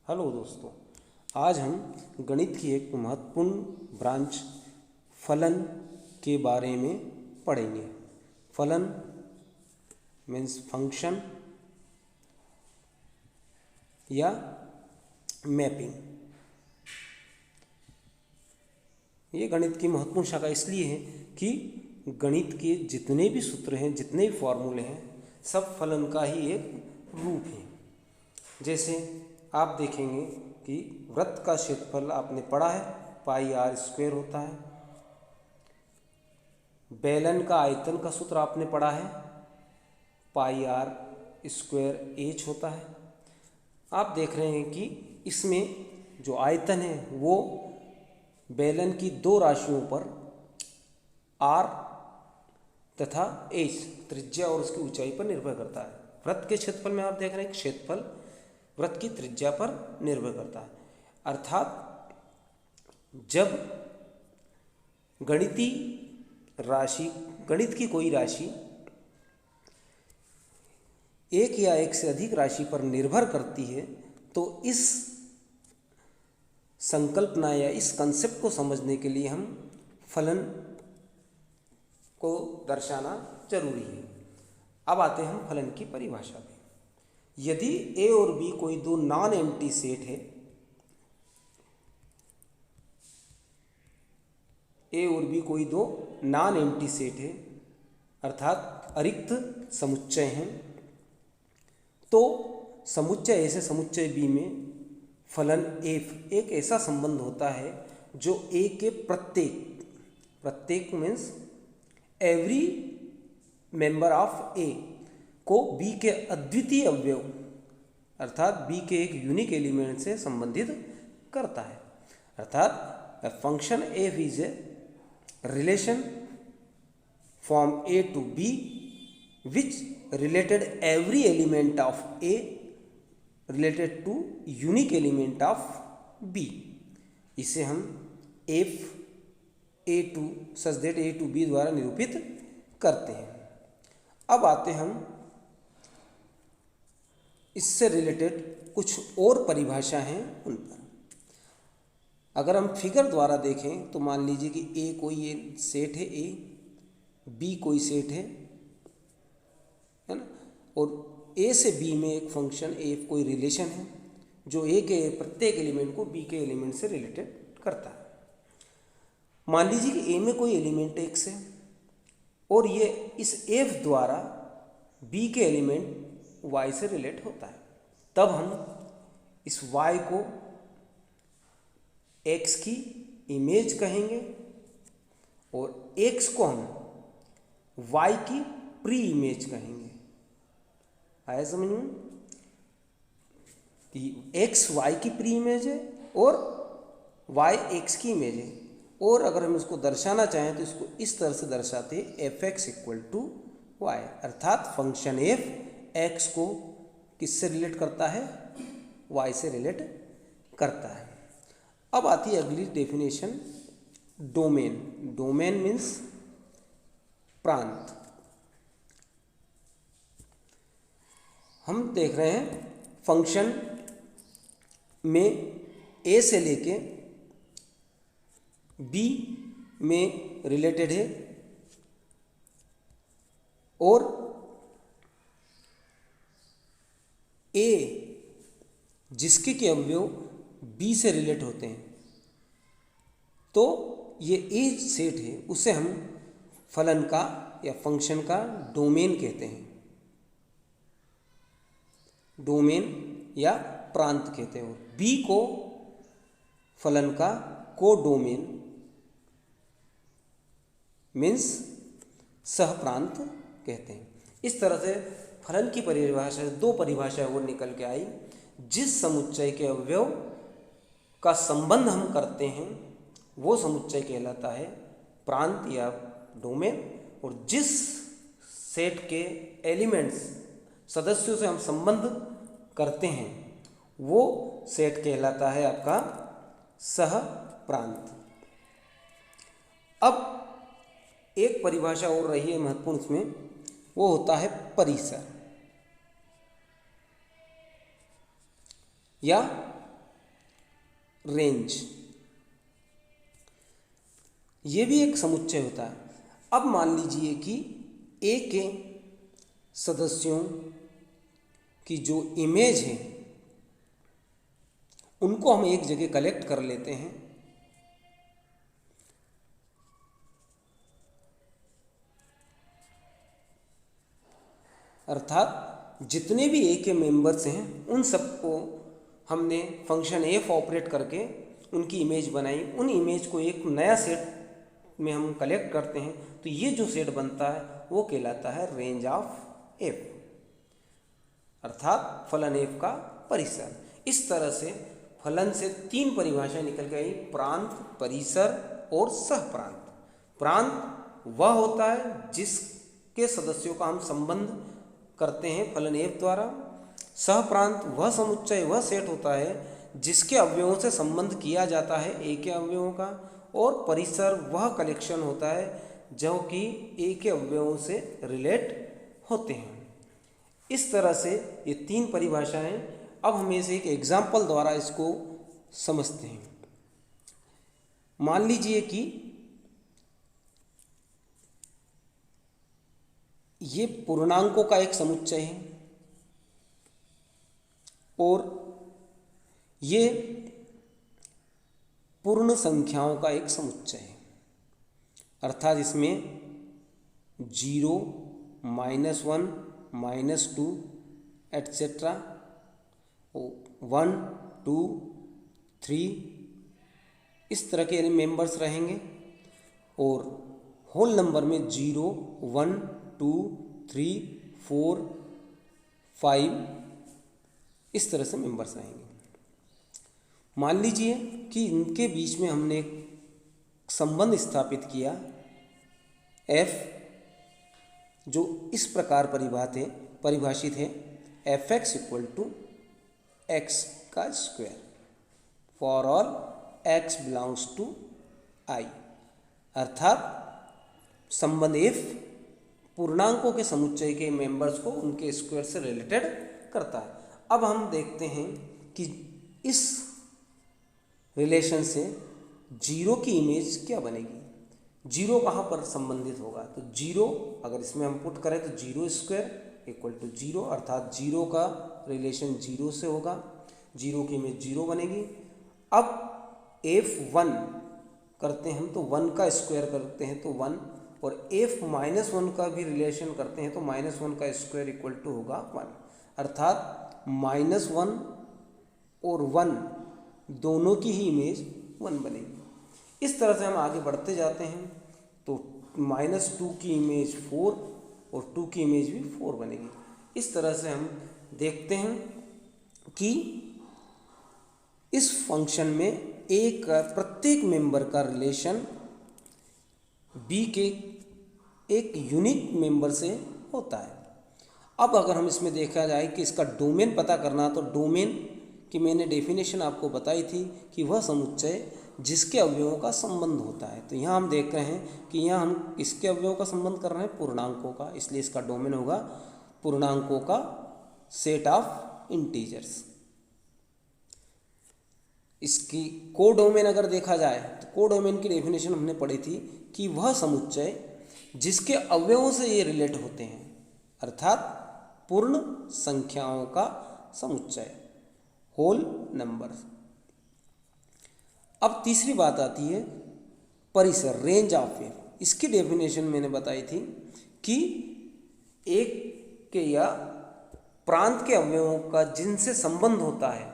Hello दोस्तों, आज हम गणित की एक महत्वपूर्ण ब्रांच फलन के बारे में पढ़ेंगे। फलन मीन्स फंक्शन या मैपिंग। ये गणित की महत्वपूर्ण शाखा इसलिए है कि गणित के जितने भी सूत्र हैं, जितने भी फॉर्मूले हैं, सब फलन का ही एक रूप है। जैसे आप देखेंगे कि वृत्त का क्षेत्रफल आपने पढ़ा है, पाई आर स्क्वायर होता है। बेलन का आयतन का सूत्र आपने पढ़ा है, पाई आर स्क्वायर एच होता है। आप देख रहे हैं कि इसमें जो आयतन है वो बेलन की दो राशियों पर आर तथा एच, त्रिज्या और उसकी ऊंचाई पर निर्भर करता है। वृत्त के क्षेत्रफल में आप देख रहे हैं कि क्षेत्रफल वृत्त की त्रिज्या पर निर्भर करता है। अर्थात जब गणित की कोई राशि एक या एक से अधिक राशि पर निर्भर करती है तो इस संकल्पना या इस कंसेप्ट को समझने के लिए हम फलन को दर्शाना जरूरी है। अब आते हैं हम फलन की परिभाषा पे। यदि ए और बी कोई दो नॉन एम्प्टी सेट है, ए और बी कोई दो नॉन एम्प्टी सेट है अर्थात अरिक्त समुच्चय हैं, तो समुच्चय ए से समुच्चय बी में फलन एफ एक ऐसा संबंध होता है जो ए के प्रत्येक मीन्स एवरी मेंबर ऑफ ए को बी के अद्वितीय अवयव अर्थात बी के एक यूनिक एलिमेंट से संबंधित करता है। अर्थात function f is a relation from A to B which related every element of A related to unique element of B. इसे हम f A to such that A to B द्वारा निरूपित करते हैं। अब आते हम इससे रिलेटेड कुछ और परिभाषा हैं उन पर। अगर हम फिगर द्वारा देखें तो मान लीजिए कि ए कोई सेट है, ए बी कोई सेट है ना, और ए से बी में एक फंक्शन एफ कोई रिलेशन है जो ए के प्रत्येक एलिमेंट को बी के एलिमेंट से रिलेटेड करता है। मान लीजिए कि ए में कोई एलिमेंट एक्स है और ये इस एफ द्वारा बी के एलिमेंट y से रिलेट होता है, तब हम इस y को x की इमेज कहेंगे और x को हम y की प्री इमेज कहेंगे। आया समझ में कि x y की प्री इमेज है और y x की इमेज है। और अगर हम इसको दर्शाना चाहें तो इसको इस तरह से दर्शाते हैं f x equal to y, अर्थात फंक्शन एफ एक्स को किससे रिलेट करता है, वाई से रिलेट करता है। अब आती है अगली डेफिनेशन, डोमेन। डोमेन मीन्स प्रांत। हम देख रहे हैं फंक्शन में ए से लेके बी में रिलेटेड है और ए जिसके के अवयव बी से रिलेट होते हैं, तो ये ए सेट है, उसे हम फलन का या फंक्शन का डोमेन कहते हैं। डोमेन या प्रांत कहते हैं। और बी को फलन का कोडोमेन मीन्स सहप्रांत कहते हैं। इस तरह से फलन की परिभाषा, दो परिभाषा वो निकल के आई। जिस समुच्चय के अवयव का संबंध हम करते हैं वो समुच्चय कहलाता है प्रांत या डोमेन, और जिस सेट के एलिमेंट्स सदस्यों से हम संबंध करते हैं वो सेट कहलाता है आपका सहप्रांत। अब एक परिभाषा और रही है महत्वपूर्ण, उसमें वो होता है परिसर या रेंज, ये भी एक समुच्चय होता है। अब मान लीजिए कि ए के सदस्यों की जो इमेज है उनको हम एक जगह कलेक्ट कर लेते हैं, अर्थात जितने भी ए के मेंबर्स हैं उन सबको हमने फंक्शन एफ ऑपरेट करके उनकी इमेज बनाई। उन इमेज को एक नया सेट में हम कलेक्ट करते हैं, तो ये जो सेट बनता है वो कहलाता है रेंज ऑफ एफ, अर्थात फलन एफ का परिसर। इस तरह से फलन से तीन परिभाषाएं निकल गई, प्रांत, परिसर और सहप्रांत। प्रांत वह होता है जिसके सदस्यों का हम संबंध करते हैं फलन एफ द्वारा। सहप्रांत वह समुच्चय, वह सेट होता है जिसके अवयवों से संबंध किया जाता है ए के अवयवों का। और परिसर वह कलेक्शन होता है जो कि ए के अवयवों से रिलेट होते हैं। इस तरह से ये तीन परिभाषाएं, अब हम इसे एक एग्जाम्पल द्वारा इसको समझते हैं। मान लीजिए कि ये पूर्णांकों का एक समुच्चय है और ये पूर्ण संख्याओं का एक समुच्चय है, अर्थात इसमें 0, -1, -2 एटसेट्रा 1, 2, 3 इस तरह के मेंबर्स रहेंगे। और होल नंबर में 0, 1, 2, 3, 4, 5 इस तरह से मेंबर्स रहेंगे। मान लीजिए कि इनके बीच में हमने एक संबंध स्थापित किया f, जो इस प्रकार परिभाषित है f(x) = x का square for all x belongs to i, अर्थात संबंध f पूर्णांकों के समुच्चय के मेंबर्स को उनके स्क्वायर से रिलेटेड करता है। अब हम देखते हैं कि इस रिलेशन से 0 की इमेज क्या बनेगी। 0 कहाँ पर संबंधित होगा, तो 0 अगर इसमें हम पुट करें तो 0² = 0, अर्थात 0 का रिलेशन 0 से होगा, 0 की इमेज 0 बनेगी। अब f1 करते हैं हम तो 1 का स्क्वायर करते हैं तो 1, और f-1 का भी रिलेशन करते हैं तो -1 का स्क्वायर = होगा 1, अर्थात -1 और 1 दोनों की ही इमेज 1 बनेगी। इस तरह से हम आगे बढ़ते जाते हैं तो -2 की इमेज 4 और 2 की इमेज भी 4 बनेगी। इस तरह से हम देखते हैं कि इस फंक्शन में a का प्रत्येक मेंबर का रिलेशन b के एक यूनिक मेंबर से होता है। अब अगर हम इसमें देखा जाए कि इसका डोमेन पता करना, तो डोमेन की मैंने डेफिनेशन आपको बताई थी कि वह समुच्चय जिसके अवयवों का संबंध होता है। तो यहाँ हम देख रहे हैं कि यहाँ हम किसके अवयवों का संबंध कर रहे हैं, पूर्णांकों का, इसलिए इसका डोमेन होगा पूर्णांकों का सेट ऑफ इंटीजर्स। इसकी कोडोमेन अगर देखा जाए तो कोडोमेन की डेफिनेशन हमने पढ़ी थी कि वह समुच्चय जिसके अवयवों से ये रिलेट होते हैं, अर्थात पूर्ण संख्याओं का समुच्चय, होल नंबर्स। अब तीसरी बात आती है परिसर, रेंज ऑफ एफ। इसकी डेफिनेशन मैंने बताई थी कि एक के या प्रांत के अवयवों का जिनसे संबंध होता है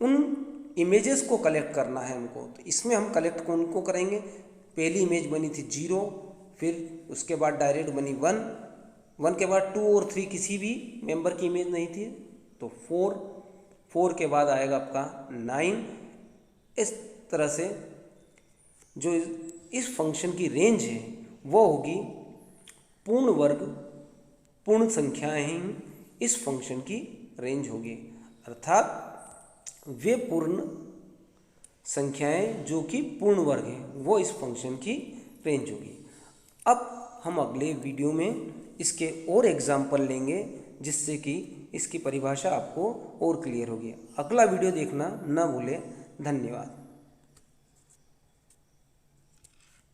उन इमेजेस को कलेक्ट करना है हमको। तो इसमें हम कलेक्ट कौन को करेंगे, पहली इमेज बनी थी 0, फिर उसके बाद डायरेक्ट बनी 1 के बाद 2 और 3 किसी भी मेंबर की इमेज नहीं थी, तो 4 के बाद आएगा आपका 9। इस तरह से जो इस फंक्शन की रेंज है वो होगी पूर्ण वर्ग, पूर्ण संख्याएं ही इस फंक्शन की रेंज होगी, अर्थात वे पूर्ण संख्याएं जो कि पूर्ण वर्ग हैं वो इस फंक्शन की रेंज होगी। अब हम अगले वीडियो में इसके और एग्जाम्पल लेंगे जिससे कि इसकी परिभाषा आपको और क्लियर होगी। अगला वीडियो देखना न भूलें। धन्यवाद।